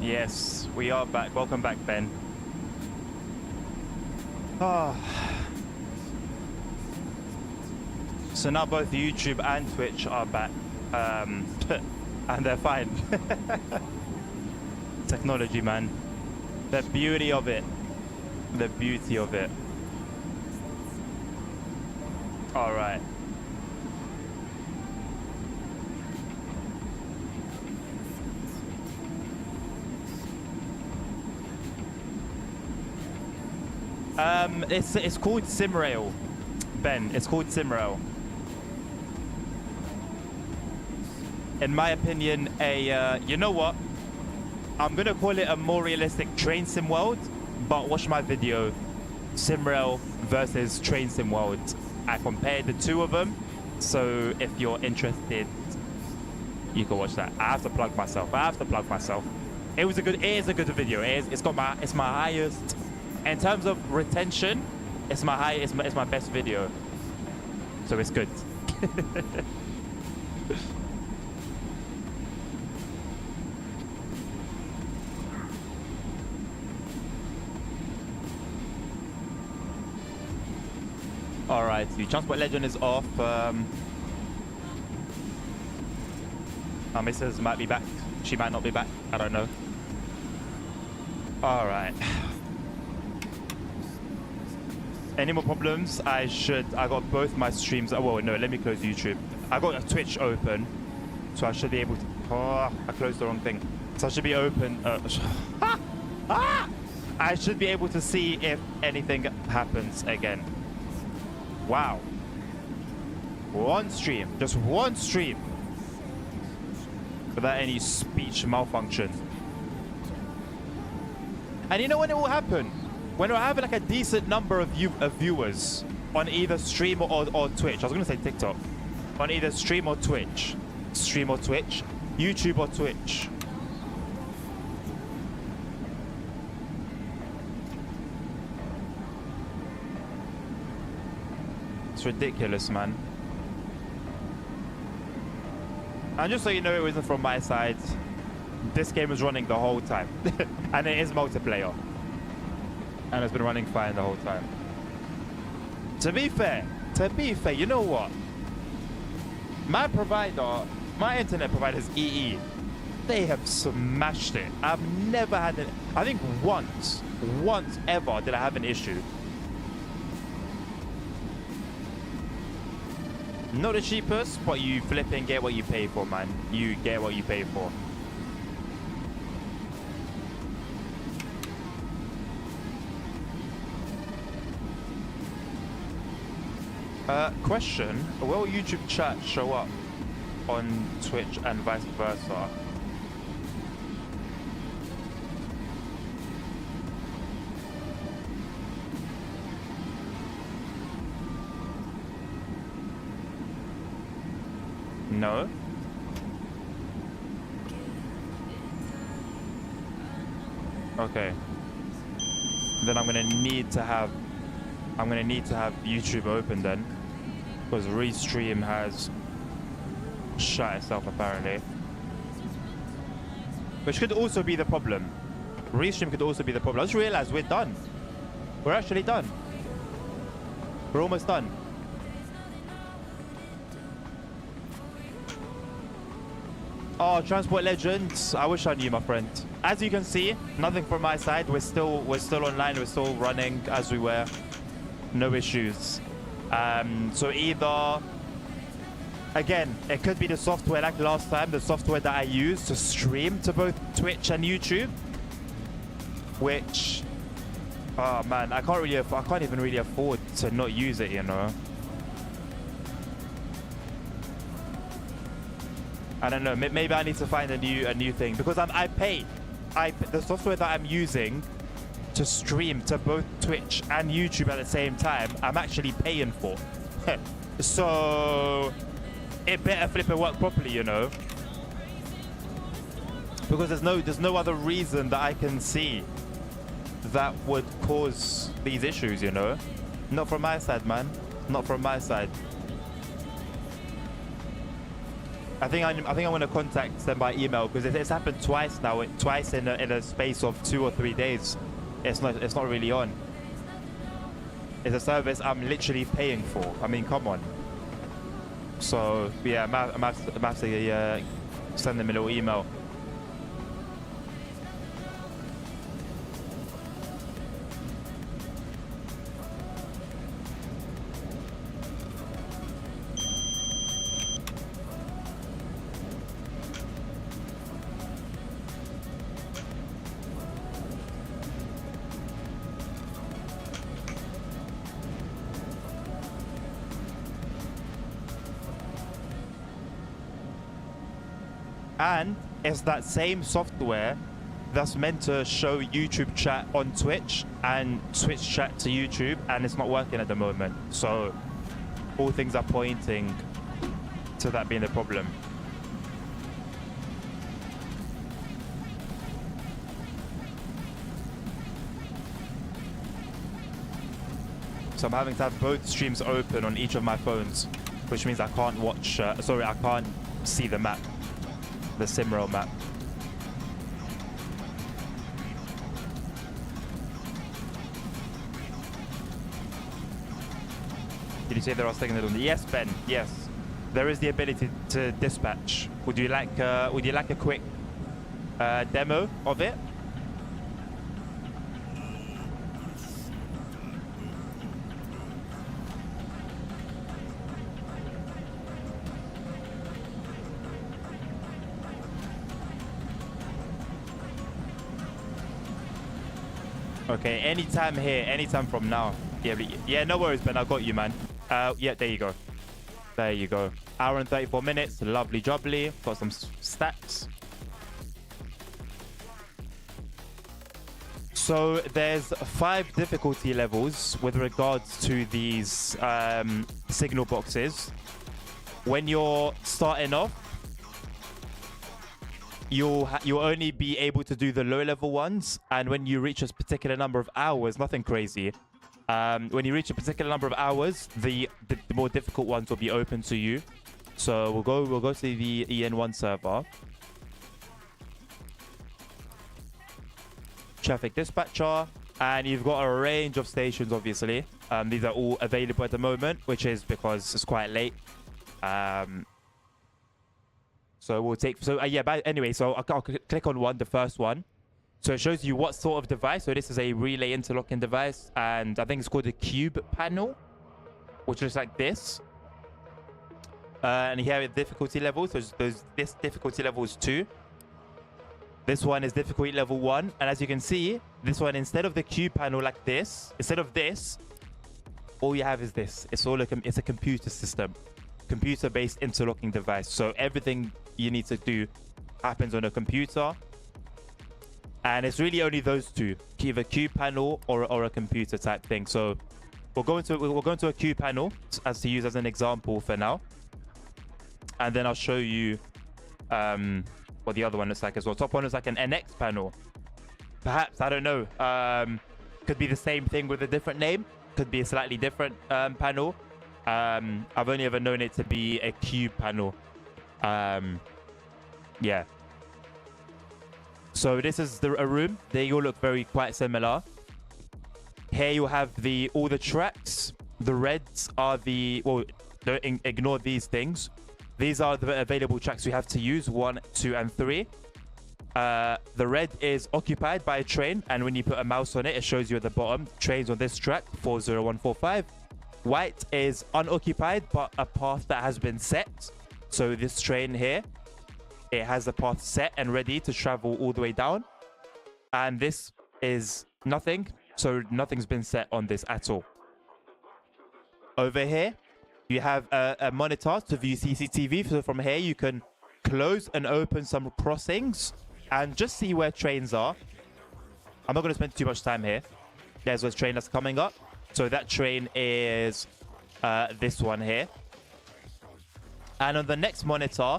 Yes, we are back. Welcome back, Ben. Ah. So now both YouTube and Twitch are back. And they're fine. Technology, man. The beauty of it. The beauty of it. All right. It's called SimRail, Ben. It's called SimRail. In my opinion, you know what? I'm gonna call it a more realistic train sim world, but watch my video, SimRail versus train sim world. I compared the two of them, so if you're interested, you can watch that. I have to plug myself. It is a good video. It's my highest. In terms of retention, it's my best video, so it's good. All right, the Transport Legend is off. Our missus might be back. She might not be back. I don't know. All right. Any more problems? I got both my streams. Oh, well, no, let me close YouTube. I got a Twitch open, so I should be able to. Oh, I closed the wrong thing. So I should be open. I should be able to see if anything happens again. Wow. One stream. Just one stream. Without any speech malfunction. And you know when it will happen? When we're having like a decent number of viewers on either stream or Twitch. I was going to say TikTok. On either stream or Twitch. YouTube or Twitch. It's ridiculous, man. And just so you know, it wasn't from my side. This game was running the whole time. And it is multiplayer. And it's been running fine the whole time. To be fair, you know what? My internet provider is EE. They have smashed it. I've never had it. I think once ever did I have an issue. Not the cheapest, but you flipping get what you pay for, man. You get what you pay for. Question, will YouTube chat show up on Twitch and vice versa? No. Okay. Then I'm gonna need to have YouTube open then. Because Restream has shut itself apparently. Which could also be the problem. Restream could also be the problem. I just realized we're done. We're actually done. We're almost done. Oh, Transport Legends. I wish I knew, my friend. As you can see, nothing from my side. We're still online. We're still running as we were. No issues. So either, again, it could be the software like last time, the software that I used to stream to both Twitch and YouTube, which, oh man, I can't even really afford to not use it, you know. I don't know. Maybe I need to find a new thing because I pay. The software that I'm using to stream to both Twitch and YouTube at the same time, I'm actually paying for. So it better flip and work properly, you know. Because there's no other reason that I can see that would cause these issues, you know. Not from my side, man. Not from my side. I think I'm going to contact them by email because it's happened twice now. Twice in a space of 2 or 3 days. It's not really on. It's a service I'm literally paying for. I mean, come on. So yeah, I'm have to send them a little email. And it's that same software that's meant to show YouTube chat on Twitch and Twitch chat to YouTube, and it's not working at the moment. So all things are pointing to that being the problem. So I'm having to have both streams open on each of my phones, which means I can't watch, sorry, I can't see the map. The SimRail map. Did you say there are signals on the? Yes, Ben. Yes, there is the ability to dispatch. Would you like a quick demo of it? Okay, anytime here, anytime from now. Yeah, no worries, Ben. I got you, man. Yeah, there you go. There you go. Hour and 34 minutes. Lovely jubbly. Got some stats. So there's 5 difficulty levels with regards to these signal boxes. When you're starting off, you'll only be able to do the low level ones, and when you reach a particular number of hours, nothing crazy, when you reach a particular number of hours, the more difficult ones will be open to you. So we'll go to the EN1 server, traffic dispatcher, and you've got a range of stations. Obviously these are all available at the moment, which is because it's quite late. So we'll take, anyway, so I'll click on one, the first one. So it shows you what sort of device. So this is a relay interlocking device, and I think it's called a cube panel, which looks like this. And here are the difficulty levels. This difficulty level is 2. This one is difficulty level 1. And as you can see, this one, instead of the cube panel like this, instead of this, all you have is this. It's a computer system. Computer-based interlocking device. So everything you need to do happens on a computer, and it's really only those two, either cube panel or a computer type thing. So we'll go into a cube panel as to use as an example for now, and then I'll show you what the other one looks like as well. Top one is like an NX panel, perhaps, I don't know. Could be the same thing with a different name, could be a slightly different panel. I've only ever known it to be a cube panel. Yeah. So this is a room. They all look quite similar. Here you have all the tracks. The reds are don't ignore these things. These are the available tracks we have to use, 1, 2, and 3. The red is occupied by a train, and when you put a mouse on it, it shows you at the bottom, trains on this track, 40145. White is unoccupied, but a path that has been set. So this train here, it has a path set and ready to travel all the way down. And this is nothing. So nothing's been set on this at all. Over here, you have a monitor to view CCTV. So from here, you can close and open some crossings and just see where trains are. I'm not going to spend too much time here. There's a train that's coming up. So that train is this one here. And on the next monitor,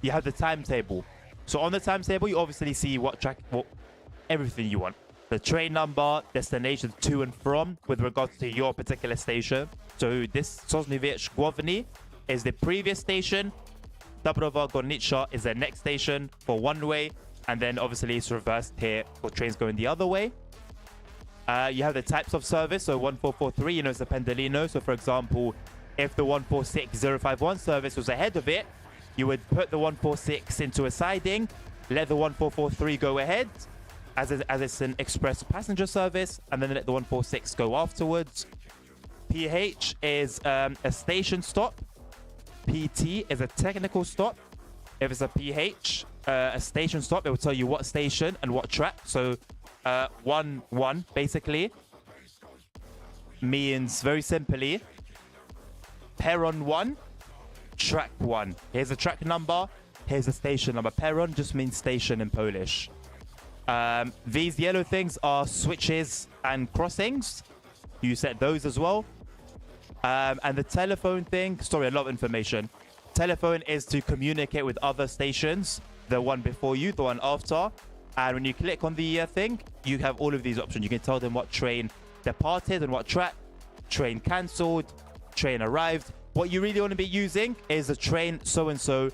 you have the timetable. So on the timetable, you obviously see everything you want. The train number, destination to and from with regards to your particular station. So this Sosnowiec Główny is the previous station. Dobrova Gornicha is their next station for one way, and then obviously it's reversed here for trains going the other way. You have the types of service. So 1443, it's a Pendolino. So for example, if the 146051 service was ahead of it, you would put the 146 into a siding, let the 1443 go ahead as it's an express passenger service, and then let the 146 go afterwards. PH is a station stop. PT is a technical stop. If it's a PH, a station stop, it will tell you what station and what track. So 1-1 basically means, very simply, Peron 1, track 1. Here's a track number, here's a station number. Peron just means station in Polish. These yellow things are switches and crossings. You set those as well. And the telephone thing, sorry, a lot of information. Telephone is to communicate with other stations, the one before you, the one after. And when you click on the thing, you have all of these options. You can tell them what train departed and what track, train cancelled, train arrived. What you really want to be using is a train so-and-so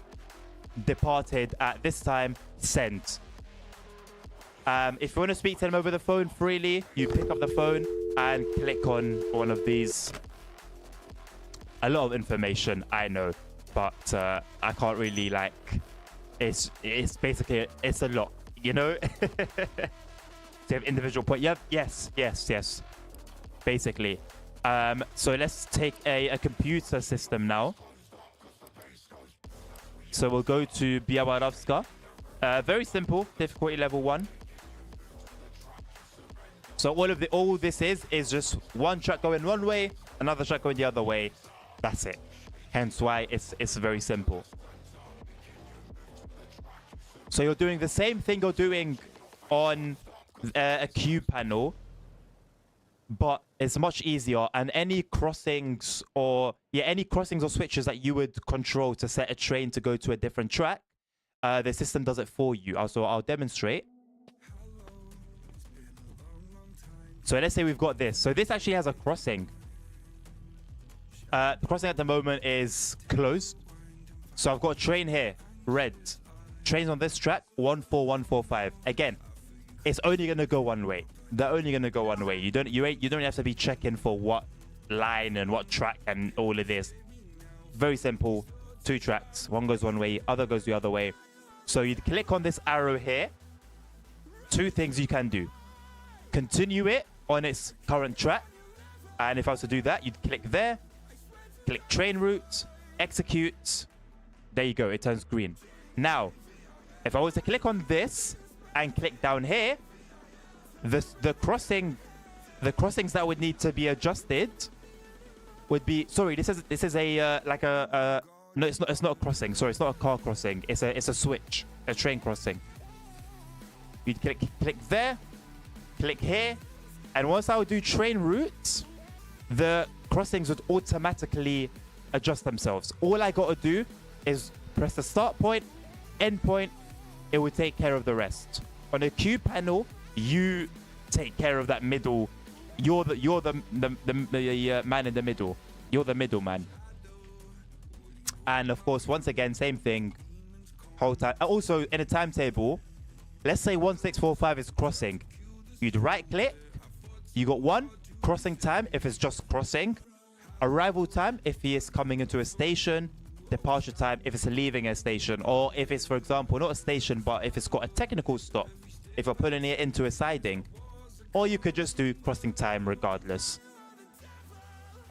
departed at this time, send. If you want to speak to them over the phone freely, you pick up the phone and click on one of these. A lot of information, I know, but I can't really, like, it's basically, it's a lot, you know? To have individual point. Yep, yes, basically. So let's take a computer system now. So we'll go to Białorowska. Very simple, difficulty level 1. So all this is just one track going one way, another track going the other way. That's it. Hence why it's very simple. So you're doing the same thing you're doing on a queue panel, but it's much easier. And any crossings or switches that you would control to set a train to go to a different track, the system does it for you. Also, I'll demonstrate. So let's say we've got this. So this actually has a crossing. The crossing at the moment is closed. So I've got a train here, red. Trains on this track, 14145. Again, it's only gonna go one way. They're only gonna go one way. You don't have to be checking for what line and what track and all of this. Very simple. 2 tracks. One goes one way, other goes the other way. So you'd click on this arrow here. 2 things you can do. Continue it on its current track. And if I was to do that, you'd click there. Click train route, execute. There you go, it turns green. Now, if I was to click on this and click down here, the crossings that would need to be adjusted would be, sorry, this is a like a no, it's not a crossing. Sorry, it's not a car crossing. It's a switch, a train crossing. You'd click there, click here, and once I would do train routes, the crossings would automatically adjust themselves. All I gotta do is press the start point, end point. It would take care of the rest. On a queue panel, you take care of that middle. You're the man in the middle. You're the middleman. And of course, once again, same thing. Whole time. Also, in a timetable, let's say 1645 is crossing. You'd right click. You got 1 crossing time if it's just crossing. Arrival time if he is coming into a station. Departure time if it's leaving a station, or if it's, for example, not a station, but if it's got a technical stop, if you're putting it into a siding. Or you could just do crossing time regardless.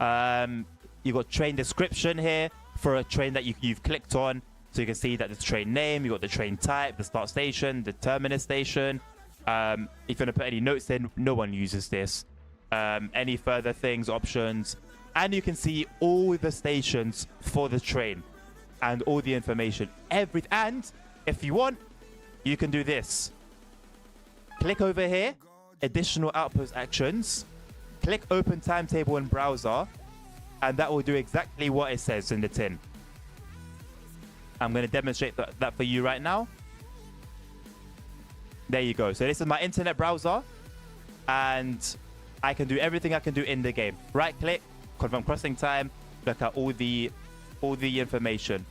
You got train description here for a train that you've clicked on, so you can see that the train name, you got the train type, the start station, the terminus station. If you want to put any notes in, no one uses this. Any further things, options, and you can see all the stations for the train and all the information, and if you want, you can do this. Click over here, additional outpost actions, click open timetable in browser, and that will do exactly what it says in the tin. I'm going to demonstrate that for you right now. There you go. So this is my internet browser, and I can do everything I can do in the game. Right click, confirm crossing time, look at all the information.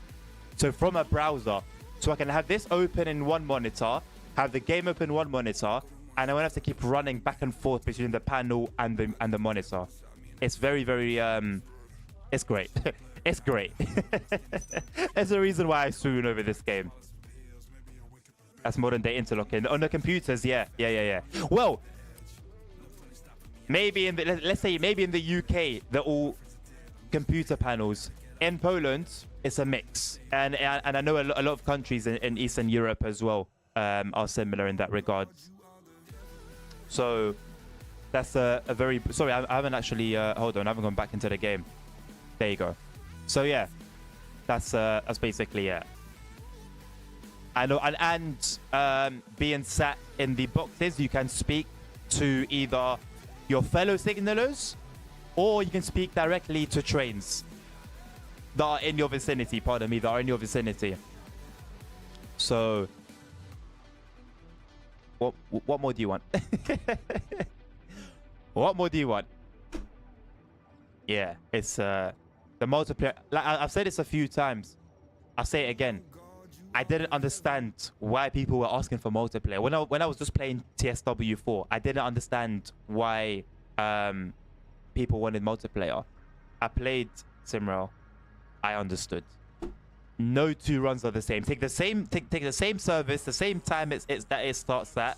So from a browser, so I can have this open in one monitor, have the game open one monitor, and I won't have to keep running back and forth between the panel and the monitor. It's very, very it's great. It's great. There's a reason why I swoon over this game. That's modern day interlocking on the computers. Yeah. Well, maybe in the, let's say maybe in the UK they're all computer panels. In Poland, it's a mix, and I know a lot of countries in Eastern Europe as well are similar in that regard. So that's a very sorry. I haven't actually hold on. I haven't gone back into the game. There you go. So yeah, that's basically it. I know, and being sat in the boxes, you can speak to either your fellow signalers, or you can speak directly to trains that are in your vicinity. Pardon me, that are in your vicinity. So, what more do you want? What more do you want? Yeah, it's the multiplayer. Like I've said this a few times. I'll say it again. I didn't understand why people were asking for multiplayer. When I was just playing TSW4, I didn't understand why people wanted multiplayer. I played SimRail. I understood. No two runs are the same. Take the same service, the same time it starts at.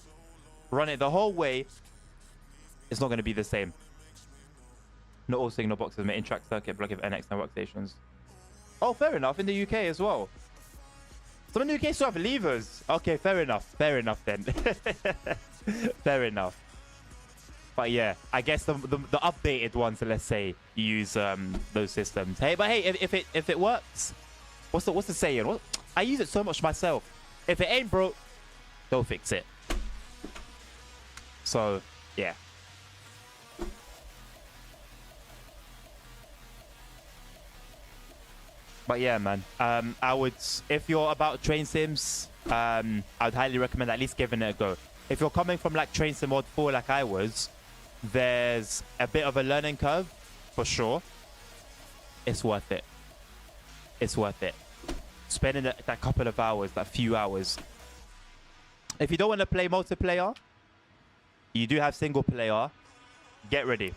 Run it the whole way. It's not going to be the same. Not all signal boxes may interact circuit block of NX network stations. Oh, fair enough. In the UK as well. Some in the UK still have levers. Okay, fair enough. Fair enough then. Fair enough. But yeah, I guess the updated ones, let's say, use those systems. Hey, but hey, if it works, what's the saying? I use it so much myself. If it ain't broke, don't fix it. So yeah. But yeah, man, I would, if you're about train sims, I would highly recommend at least giving it a go. If you're coming from like Train Sim Mod 4 like I was, there's a bit of a learning curve for sure. It's worth it. It's worth it. Spending that couple of hours, that few hours. If you don't want to play multiplayer, you do have single player, get ready.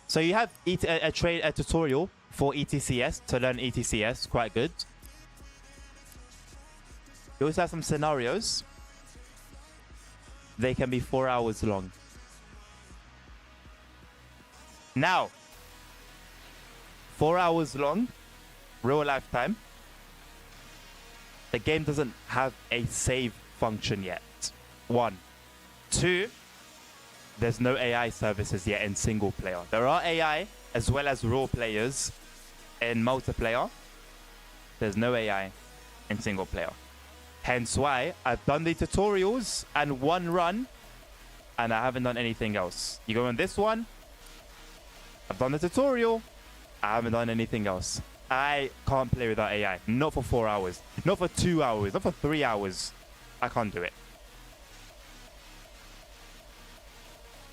So you have a tutorial for ETCS to learn ETCS, quite good. You also have some scenarios. They can be 4 hours long. Now, 4 hours long, real life time. The game doesn't have a save function yet. 1. 2. There's no AI services yet in single player. There are AI as well as raw players in multiplayer. There's no AI in single player. Hence why I've done the tutorials and one run and I haven't done anything else. You go on this one, I've done the tutorial, I haven't done anything else. I can't play without AI. Not for 4 hours. Not for 2 hours. Not for 3 hours. I can't do it.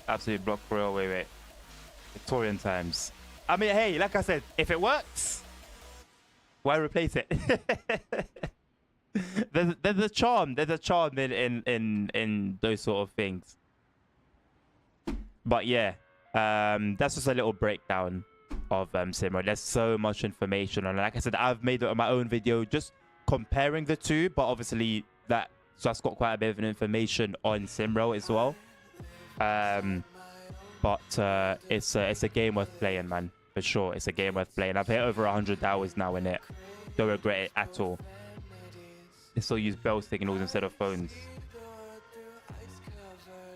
Absolute block rail. Wait. Victorian times. I mean, hey, like I said, if it works, why replace it? there's a charm. There's a charm in those sort of things. But yeah, that's just a little breakdown of SimRail. There's so much information, and like I said, I've made my own video just comparing the two. But obviously, that's got quite a bit of information on SimRail as well. But it's a game worth playing, man, for sure. It's a game worth playing. I've hit over 100 hours now in it. Don't regret it at all. I still use bell signals instead of phones.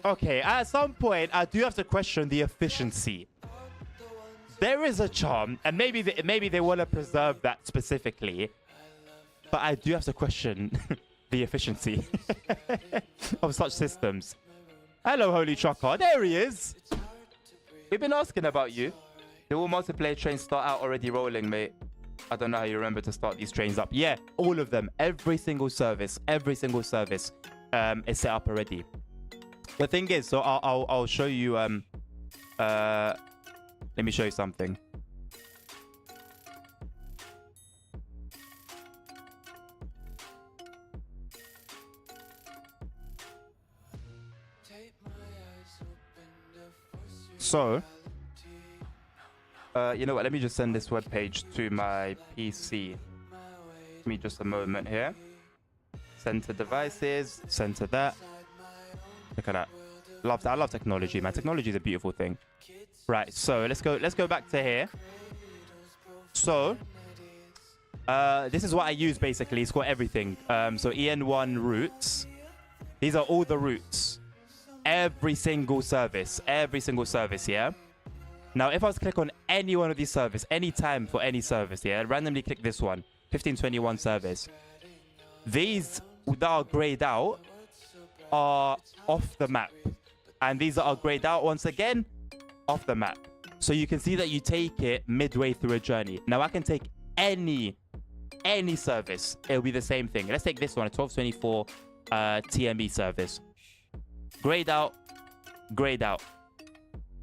Okay, at some point I do have to question the efficiency. There is a charm, and maybe they want to preserve that specifically, but I do have to question the efficiency of such systems. Hello, Holy Trucker. There he is. We've been asking about you. The all multiplayer trains start out already rolling, mate. I don't know how you remember to start these trains up. Yeah, all of them. Every single service is set up already. The thing is, so I'll show you. Let me show you something. So, you know what? Let me just send this web page to my PC. Give me just a moment here. Center devices, center that. Look at that. I love technology, man. Technology is a beautiful thing. Right, so let's go back to here. So this is what I use basically. It's got everything. So EN1 routes. These are all the routes. Every single service, yeah. Now, if I was to click on any one of these services, any time for any service, yeah, randomly click this one, 1521 service. These that are grayed out are off the map. And these that are grayed out, once again, off the map. So you can see that you take it midway through a journey. Now, I can take any service. It'll be the same thing. Let's take this one, a 1224 TME service. Grayed out.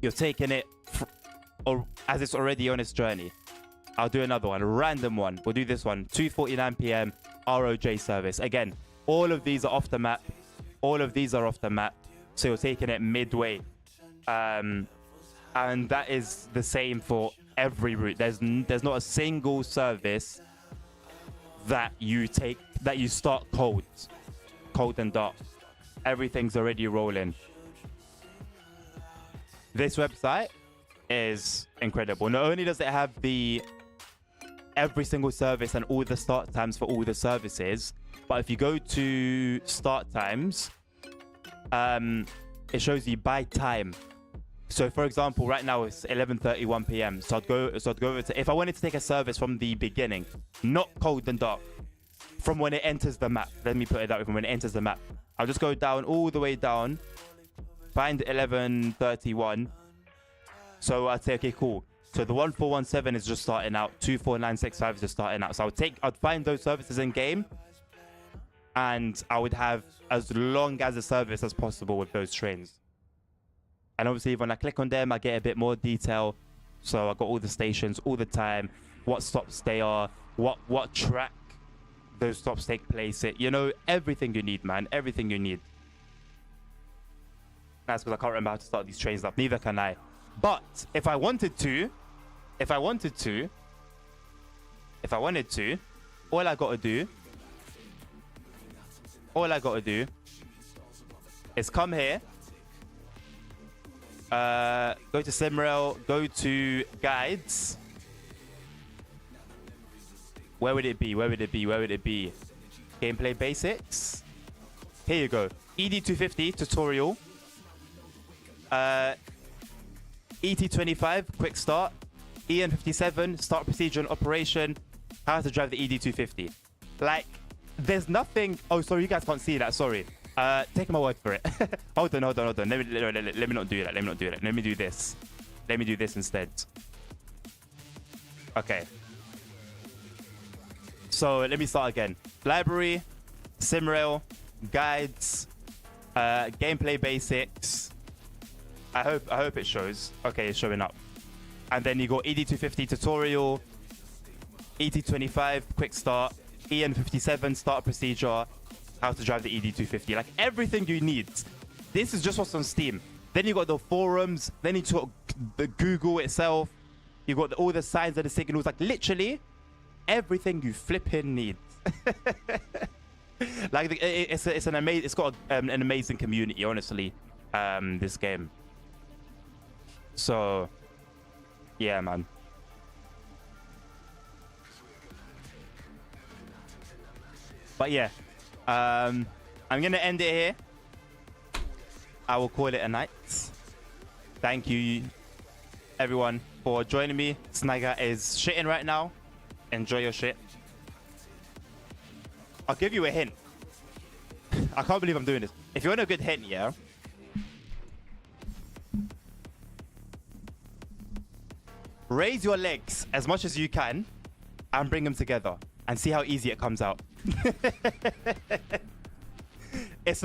You're taking it or as it's already on its journey. I'll do another one, a random one. We'll do this one, 2:49 p.m. ROJ service. Again, all of these are off the map. So you're taking it midway. And that is the same for every route. There's not a single service that you start cold and dark. Everything's already rolling. This website is incredible. Not only does it have every single service and all the start times for all the services, but if you go to start times, it shows you by time. So for example, right now it's 11:31 p.m. So I'd go over to, if I wanted to take a service from the beginning, not cold and dark, from when it enters the map. Let me put it that way, from when it enters the map. I'll just go down, all the way down, find 11:31. So I'd say, okay, cool. So the 1417 is just starting out. 24965 is just starting out. So I'd find those services in game, and I would have as long as a service as possible with those trains. And obviously, when I click on them, I get a bit more detail. So I got all the stations, all the time, what stops they are, what track those stops take place at. You know, everything you need, man. Everything you need. That's because I can't remember how to start these trains up. Neither can I. But if I wanted to, all I gotta do is come here, go to SimRail, go to guides. Where would it be? Gameplay basics. Here you go. ED250 tutorial. ET25 quick start. EN57 start procedure and operation. How to drive the ED250. Like, there's nothing. Oh, sorry, you guys can't see that. Sorry. Take my word for it. hold on. Let me not do that. Let me do this. Let me do this instead. Okay. So let me start again. Library, SimRail, guides, gameplay basics. I hope it shows. Okay, it's showing up. And then you got ED250 tutorial, ET25 quick start, EN57 start procedure, how to drive the ED250. Like everything you need. This is just what's on Steam. Then you got the forums. Then you got the Google itself. You got all the signs and the signals. Like literally everything you flipping need. Like it's an amazing. It's got an amazing community. Honestly, this game. So, yeah, man. But yeah, I'm gonna end it here. I will call it a night. Thank you, everyone, for joining me. Snagger is shitting right now. Enjoy your shit. I'll give you a hint. I can't believe I'm doing this. If you want a good hint, yeah. Raise your legs as much as you can and bring them together and see how easy it comes out. It's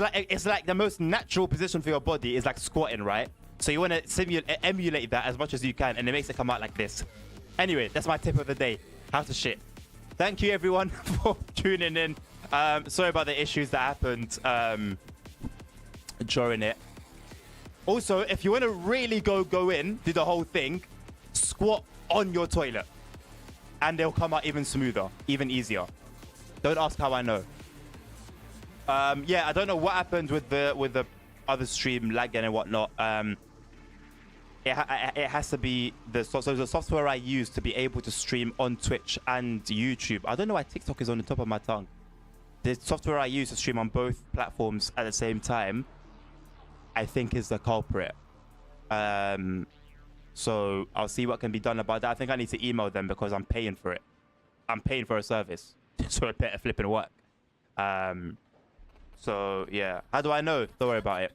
like the most natural position for your body is like squatting, right? So you want to emulate that as much as you can, and it makes it come out like this. Anyway, that's my tip of the day. How to shit. Thank you everyone for tuning in. Sorry about the issues that happened during it. Also, if you want to really go in, do the whole thing, squat on your toilet. And they'll come out even smoother, even easier. Don't ask how I know. Yeah, I don't know what happened with the other stream lagging and whatnot. It has to be the software I use to be able to stream on Twitch and YouTube. I don't know why TikTok is on the top of my tongue. The software I use to stream on both platforms at the same time, I think, is the culprit. So I'll see what can be done about that. I think I need to email them because I'm paying for it. I'm paying for a service, so it better flipping work. So yeah, how do I know? Don't worry about it.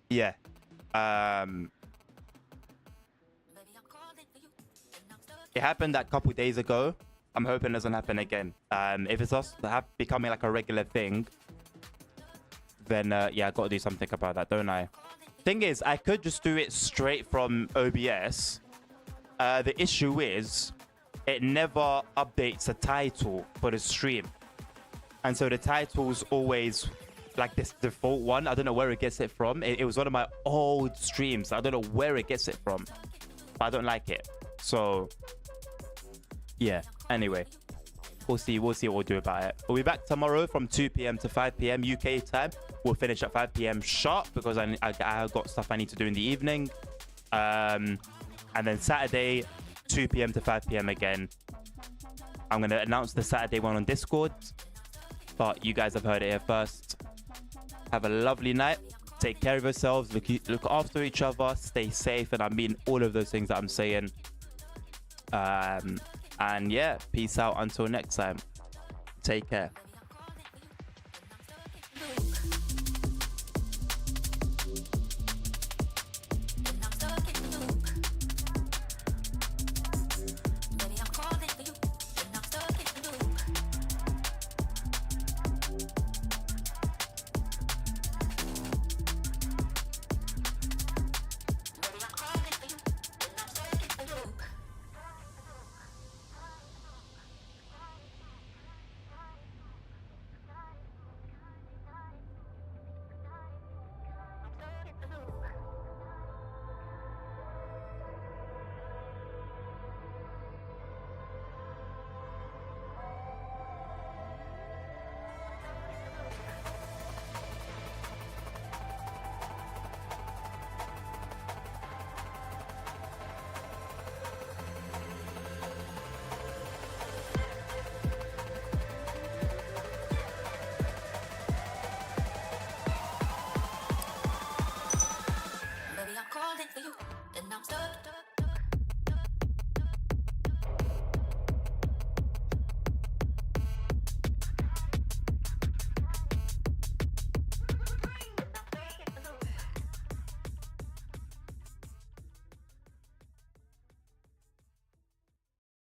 Yeah. It happened that couple days ago. I'm hoping it doesn't happen again. If it's us becoming like a regular thing, then yeah, I gotta do something about that, don't I? Thing is, I could just do it straight from OBS. The issue is it never updates a title for the stream, and so the title's always like this default one. I don't know where it gets it from. It was one of my old streams. I don't know where it gets it from, but I don't like it. So yeah, anyway, we'll see what we'll do about it. We'll be back tomorrow from 2 p.m. to 5 p.m. UK time. We'll finish at 5 p.m. sharp because I got stuff I need to do in the evening. And then Saturday, 2 p.m. to 5 p.m. again. I'm going to announce the Saturday one on Discord, but you guys have heard it here first. Have a lovely night. Take care of yourselves. Look after each other. Stay safe. And I mean all of those things that I'm saying. And yeah, peace out until next time. Take care.